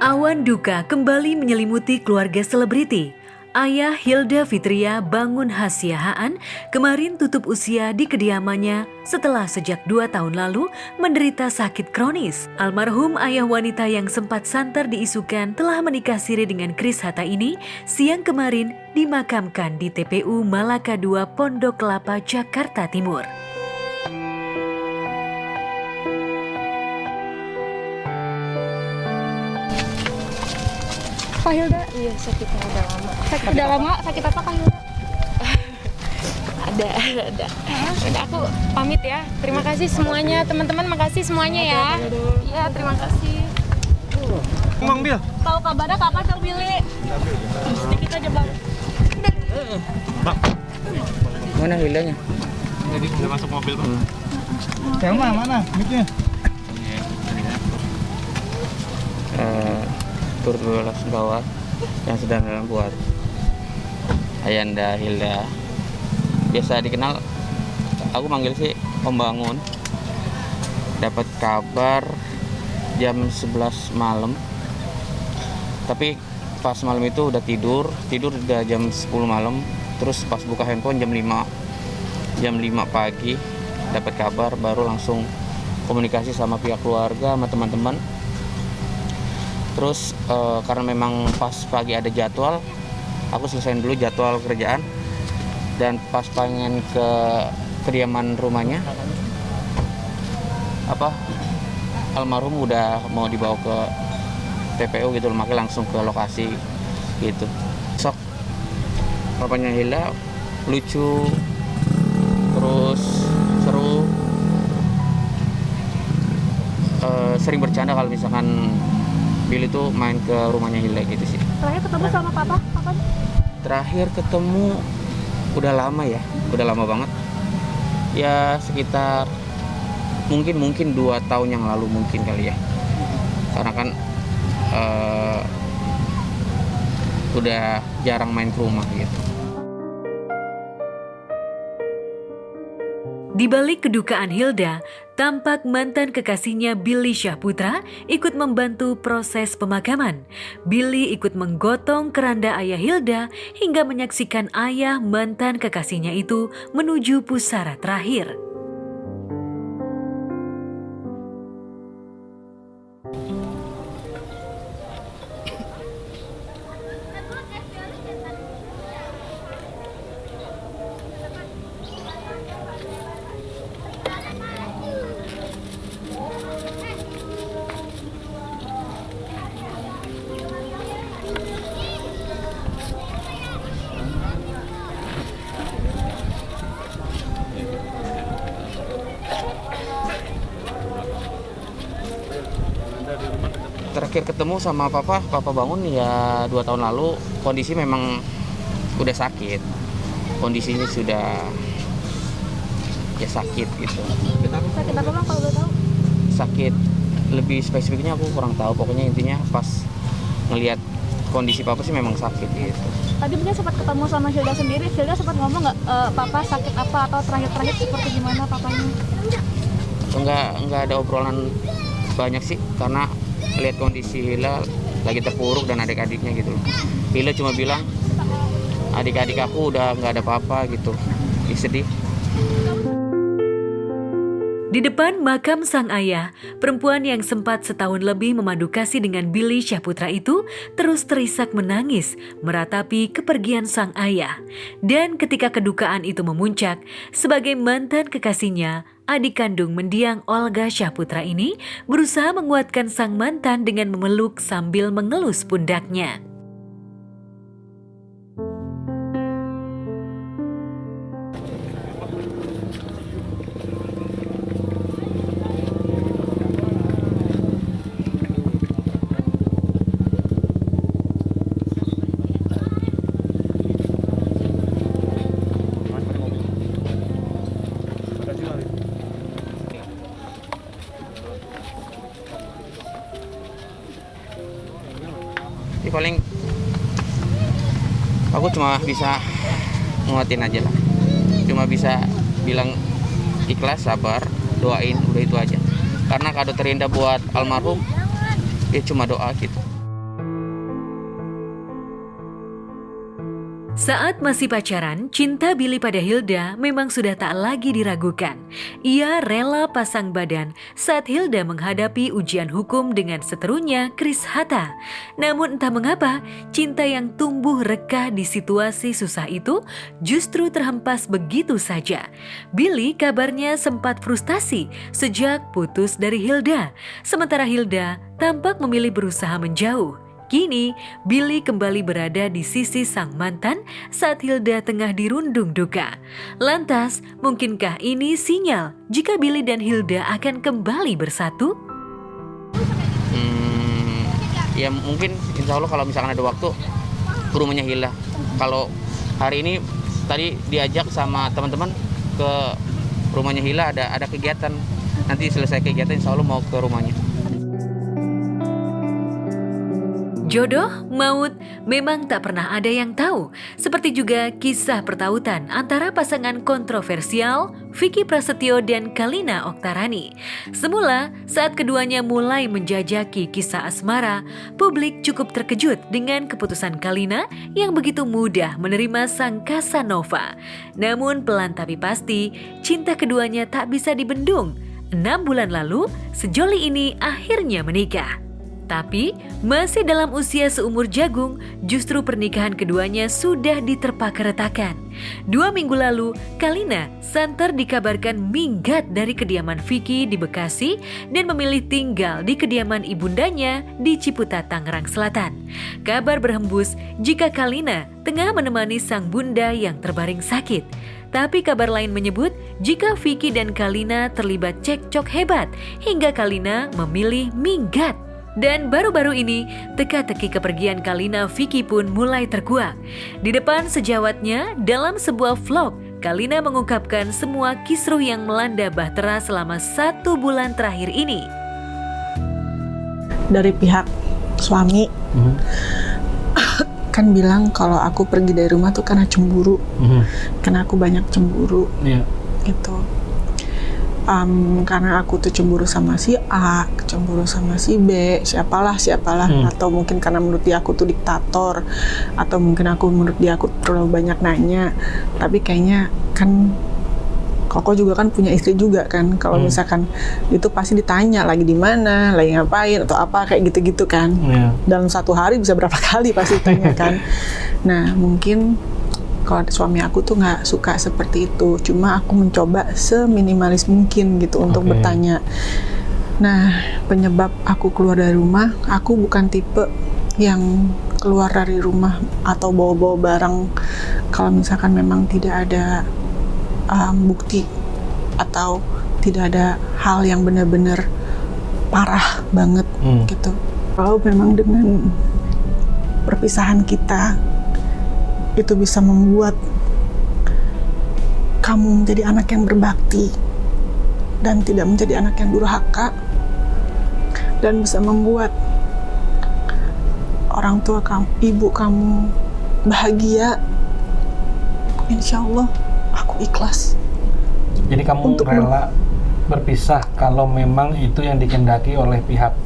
Awan duka kembali menyelimuti keluarga selebriti. Ayah Hilda Fitria Bangun Hasiahaan kemarin tutup usia di kediamannya setelah sejak 2 tahun lalu menderita sakit kronis. Almarhum ayah wanita yang sempat santer diisukan telah menikah siri dengan Kris Hatta ini siang kemarin dimakamkan di TPU Malaka II Pondok Kelapa, Jakarta Timur. Kak Hilda? Iya, sakitnya udah lama. Udah lama? Sakit apa Kak Hilda? Ada. Udah, aku pamit ya. Terima kasih semuanya, teman-teman. Makasih semuanya ya. Iya, terima kasih. Bang Bil. Tahu kabarnya kapan Kang Billy? Sedikit aja Bang. Bang. Mana Hildanya? Jadi udah masuk mobil Bang. Yang mana? Mic-nya? Turut belasungkawa yang sedalam buat Ayanda Hilda. Biasa dikenal, aku manggil sih Om Bangun. Dapat kabar jam 11 malam. Tapi pas malam itu udah tidur udah jam 10 malam. Terus pas buka handphone jam 5 pagi dapat kabar, baru langsung komunikasi sama pihak keluarga, sama teman-teman. Terus karena memang pas pagi ada jadwal, aku selesaiin dulu jadwal kerjaan. Dan pas pengen ke kediaman rumahnya, almarhum udah mau dibawa ke TPU gitu, makanya langsung ke lokasi gitu. Sok papanya Hilda lucu, terus seru, sering bercanda kalau misalkan Billy tuh main ke rumahnya Hilda gitu sih. Terakhir ketemu sama Papa kapan? Terakhir ketemu udah lama ya, udah lama banget. Ya sekitar mungkin 2 tahun yang lalu mungkin kali ya. Karena kan udah jarang main ke rumah gitu. Di balik kedukaan Hilda, tampak mantan kekasihnya Billy Syahputra ikut membantu proses pemakaman. Billy ikut menggotong keranda ayah Hilda hingga menyaksikan ayah mantan kekasihnya itu menuju pusara terakhir. Terakhir ketemu sama Papa Bangun ya 2 tahun lalu. Kondisi memang udah sakit. Kondisinya sudah ya sakit gitu. Sakit apa Bang kalau udah tahu? Sakit, lebih spesifiknya aku kurang tahu. Pokoknya intinya pas ngelihat kondisi Papa sih memang sakit gitu. Tadi mungkin sempat ketemu sama Hilda sendiri. Hilda sempat ngomong nggak Papa sakit apa atau terakhir seperti gimana papanya? Enggak ada obrolan banyak sih, karena lihat kondisi Hila lagi terpuruk dan adik-adiknya gitu loh. Hila cuma bilang adik-adik aku udah nggak ada apa-apa gitu. Sedih. Di depan makam sang ayah, perempuan yang sempat setahun lebih memadu kasih dengan Billy Syahputra itu terus terisak menangis meratapi kepergian sang ayah. Dan ketika kedukaan itu memuncak, sebagai mantan kekasihnya, adik kandung mendiang Olga Syahputra ini berusaha menguatkan sang mantan dengan memeluk sambil mengelus pundaknya. Jadi paling aku cuma bisa nguatin aja lah, cuma bisa bilang ikhlas, sabar, doain, udah itu aja. Karena kado terindah buat almarhum ya cuma doa gitu. Saat masih pacaran, cinta Billy pada Hilda memang sudah tak lagi diragukan. Ia rela pasang badan saat Hilda menghadapi ujian hukum dengan seterunya Chris Hatta. Namun entah mengapa, cinta yang tumbuh reka di situasi susah itu justru terhempas begitu saja. Billy kabarnya sempat frustasi sejak putus dari Hilda. Sementara Hilda tampak memilih berusaha menjauh. Kini, Billy kembali berada di sisi sang mantan saat Hilda tengah dirundung duka. Lantas, mungkinkah ini sinyal jika Billy dan Hilda akan kembali bersatu? Ya mungkin insya Allah kalau misalkan ada waktu ke rumahnya Hilda. Kalau hari ini tadi diajak sama teman-teman ke rumahnya Hilda, ada kegiatan. Nanti selesai kegiatan insya Allah mau ke rumahnya. Jodoh, maut, memang tak pernah ada yang tahu. Seperti juga kisah pertautan antara pasangan kontroversial Vicky Prasetyo dan Kalina Oktarani. Semula, saat keduanya mulai menjajaki kisah asmara, publik cukup terkejut dengan keputusan Kalina yang begitu mudah menerima sang Casanova. Namun pelan tapi pasti, cinta keduanya tak bisa dibendung. 6 bulan lalu, sejoli ini akhirnya menikah. Tapi, masih dalam usia seumur jagung, justru pernikahan keduanya sudah diterpa keretakan. 2 minggu lalu, Kalina santer dikabarkan minggat dari kediaman Vicky di Bekasi dan memilih tinggal di kediaman ibundanya di Ciputat, Tangerang Selatan. Kabar berhembus jika Kalina tengah menemani sang bunda yang terbaring sakit. Tapi kabar lain menyebut jika Vicky dan Kalina terlibat cekcok hebat hingga Kalina memilih minggat. Dan baru-baru ini, teka-teki kepergian Kalina Vicky pun mulai terkuak. Di depan sejawatnya, dalam sebuah vlog, Kalina mengungkapkan semua kisruh yang melanda Bahtera selama 1 bulan terakhir ini. Dari pihak suami, kan bilang kalau aku pergi dari rumah tuh karena cemburu. Karena aku banyak cemburu. Gitu. Karena aku tuh cemburu sama si A, cemburu sama si B, siapalah, atau mungkin karena menurut dia aku tuh diktator, atau mungkin menurut dia aku terlalu banyak nanya. Tapi kayaknya kan Koko juga kan punya istri juga kan, kalau misalkan itu pasti ditanya lagi di mana, lagi ngapain atau apa kayak gitu-gitu kan. Dalam 1 hari bisa berapa kali pasti ditanya kan. Nah mungkin kalau suami aku tuh nggak suka seperti itu, cuma aku mencoba seminimalis mungkin gitu untuk bertanya. Nah, penyebab aku keluar dari rumah, aku bukan tipe yang keluar dari rumah atau bawa-bawa barang kalau misalkan memang tidak ada bukti atau tidak ada hal yang benar-benar parah banget gitu. Kalau memang dengan perpisahan kita itu bisa membuat kamu menjadi anak yang berbakti dan tidak menjadi anak yang durhaka, dan bisa membuat orang tua kamu, ibu kamu bahagia, insya Allah aku ikhlas. Jadi kamu rela berpisah kalau memang itu yang dikehendaki oleh pihak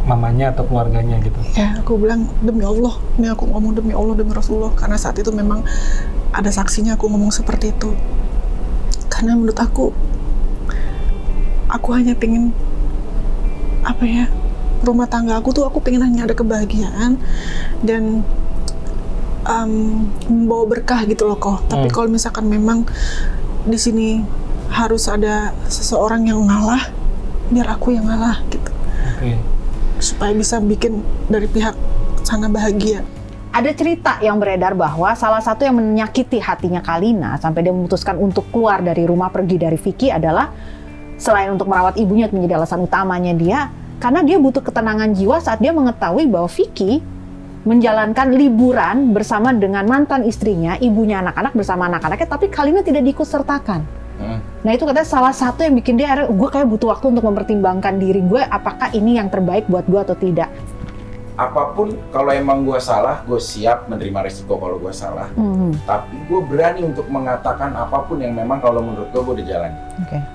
mamanya atau keluarganya gitu? Ya, aku bilang demi Allah, ini aku ngomong demi Allah, demi Rasulullah, karena saat itu memang ada saksinya aku ngomong seperti itu. Karena menurut aku hanya pengen rumah tangga aku tuh aku pengen hanya ada kebahagiaan dan membawa berkah gitu loh kok. Tapi kalau misalkan memang di sini harus ada seseorang yang ngalah, biar aku yang ngalah gitu. Supaya bisa bikin dari pihak sana bahagia. Ada cerita yang beredar bahwa salah satu yang menyakiti hatinya Kalina sampai dia memutuskan untuk keluar dari rumah, pergi dari Vicky adalah selain untuk merawat ibunya, menjadi alasan utamanya dia, karena dia butuh ketenangan jiwa saat dia mengetahui bahwa Vicky menjalankan liburan bersama dengan mantan istrinya, ibunya anak-anak bersama anak-anaknya, tapi Kalina tidak diikutsertakan. Nah itu katanya salah satu yang bikin dia akhirnya, gue kayak butuh waktu untuk mempertimbangkan diri gue, apakah ini yang terbaik buat gue atau tidak. Apapun, kalau emang gue salah, gue siap menerima resiko kalau gue salah. Tapi gue berani untuk mengatakan apapun yang memang kalau menurut gue udah jalan.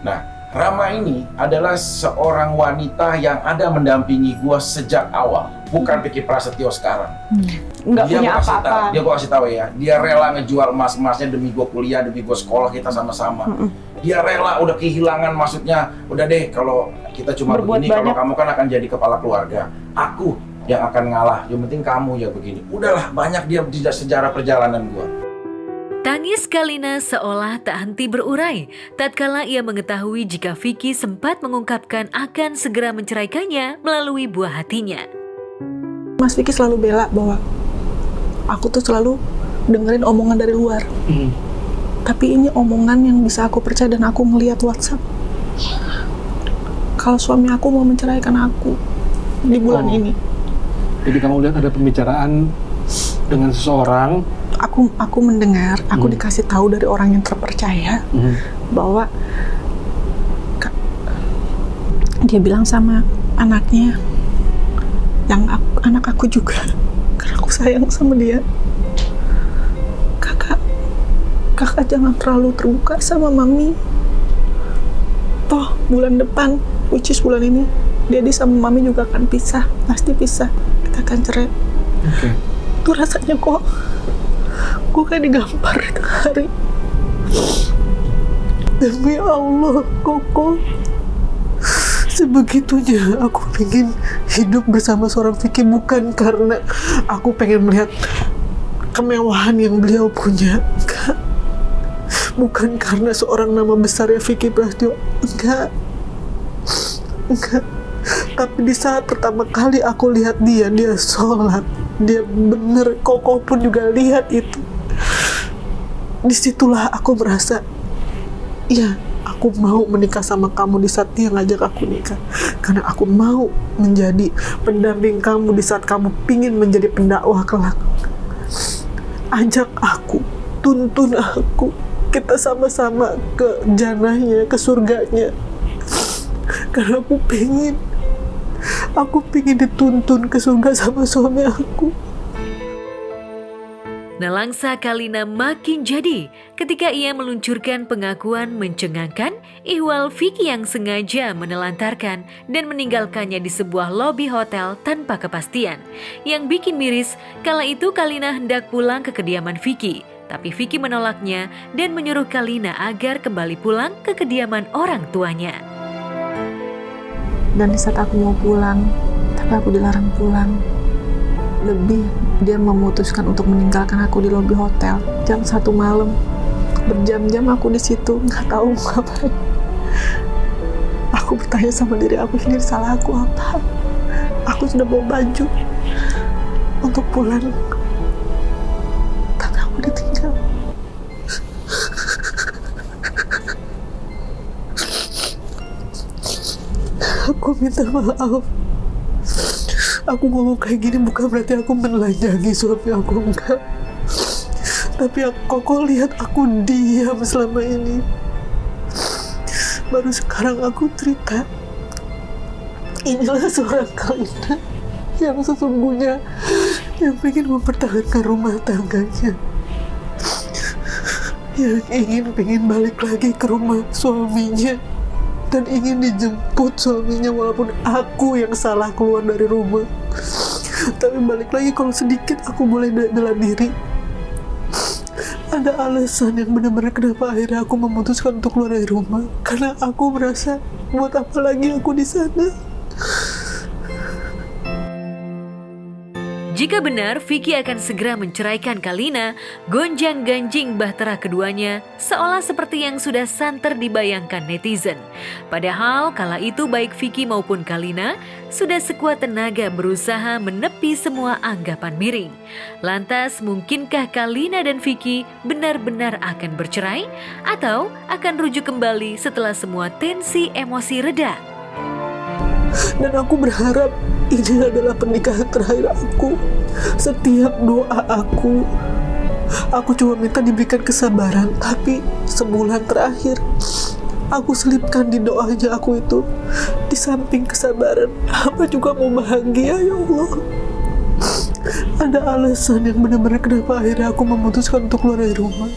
Nah, Rama ini adalah seorang wanita yang ada mendampingi gua sejak awal, bukan Vicky Prasetyo sekarang. Nggak Dia punya gua kasih apa-apa. tahu, dia gua kasih tahu ya, dia rela ngejual emas-emasnya demi gua kuliah, demi gua sekolah kita sama-sama. Dia rela udah kehilangan, maksudnya udah deh kalau kita cuma Berbuat begini, kalau banyak. kamu kan akan jadi kepala keluarga. Aku yang akan ngalah, yang penting kamu ya begini. Udahlah, banyak dia di sejarah perjalanan gua. Tangis Kalina seolah tak henti berurai tatkala ia mengetahui jika Vicky sempat mengungkapkan akan segera menceraikannya melalui buah hatinya. Mas Vicky selalu bela bahwa aku tuh selalu dengerin omongan dari luar. Tapi ini omongan yang bisa aku percaya dan aku ngeliat WhatsApp. Kalau suami aku mau menceraikan aku di bulan ini. Jadi kamu lihat ada pembicaraan dengan seseorang. Aku mendengar, aku dikasih tahu dari orang yang terpercaya bahwa dia bilang sama anaknya, yang anak aku juga, karena aku sayang sama dia. Kakak jangan terlalu terbuka sama mami. Toh bulan depan, which is bulan ini, Daddy sama mami juga akan pisah, pasti pisah. Kita akan cerai. Itu rasanya kok gue kayak digampar di tengah hari. Demi Allah, Koko, sebegitunya aku pengen hidup bersama seorang Vicky, bukan karena aku pengen melihat kemewahan yang beliau punya, enggak. Bukan karena seorang nama besarnya Vicky Prasetyo, enggak. Tapi di saat pertama kali aku lihat dia sholat, dia bener, Koko pun juga lihat itu. Disitulah aku merasa, ya aku mau menikah sama kamu di saat dia ngajak aku nikah. Karena aku mau menjadi pendamping kamu di saat kamu pingin menjadi pendakwah kelak. Ajak aku, tuntun aku, kita sama-sama ke jannahnya, ke surganya. Karena aku pingin dituntun ke surga sama suami aku. Nelangsa Kalina makin jadi ketika ia meluncurkan pengakuan mencengangkan ihwal Vicky yang sengaja menelantarkan dan meninggalkannya di sebuah lobi hotel tanpa kepastian. Yang bikin miris, kala itu Kalina hendak pulang ke kediaman Vicky, tapi Vicky menolaknya dan menyuruh Kalina agar kembali pulang ke kediaman orang tuanya. Dan di saat aku mau pulang, tapi aku dilarang pulang. Lebih, dia memutuskan untuk meninggalkan aku di lobi hotel jam 1 malam. Berjam-jam aku di situ, nggak tahu mau ngapain. Aku bertanya sama diri aku sendiri, salah aku apa? Aku sudah bawa baju untuk pulang, tapi aku ditinggal. Aku minta maaf. Aku ngomong kayak gini bukan berarti aku menelanjangi suami aku, enggak. Tapi Koko lihat aku diam selama ini. Baru sekarang aku cerita. Inilah seorang Kalina yang sesungguhnya yang ingin mempertahankan rumah tangganya. Yang ingin balik lagi ke rumah suaminya. Dan ingin dijemput suaminya walaupun aku yang salah keluar dari rumah. Tapi balik lagi, kalau sedikit aku boleh bela diri. Ada alasan yang benar-benar kenapa akhirnya aku memutuskan untuk keluar dari rumah. Karena aku merasa, buat apa lagi aku di sana? Jika benar Vicky akan segera menceraikan Kalina, gonjang-ganjing bahtera keduanya seolah seperti yang sudah santer dibayangkan netizen. Padahal kala itu baik Vicky maupun Kalina sudah sekuat tenaga berusaha menepi semua anggapan miring. Lantas mungkinkah Kalina dan Vicky benar-benar akan bercerai atau akan rujuk kembali setelah semua tensi emosi reda? Dan aku berharap ini adalah pernikahan terakhir aku. Setiap doa aku cuma minta diberikan kesabaran. Tapi sebulan terakhir, aku selipkan di doanya aku itu, di samping kesabaran, apa juga mau bahagia, ya Allah. Ada alasan yang benar-benar kenapa akhirnya aku memutuskan untuk keluar dari rumah.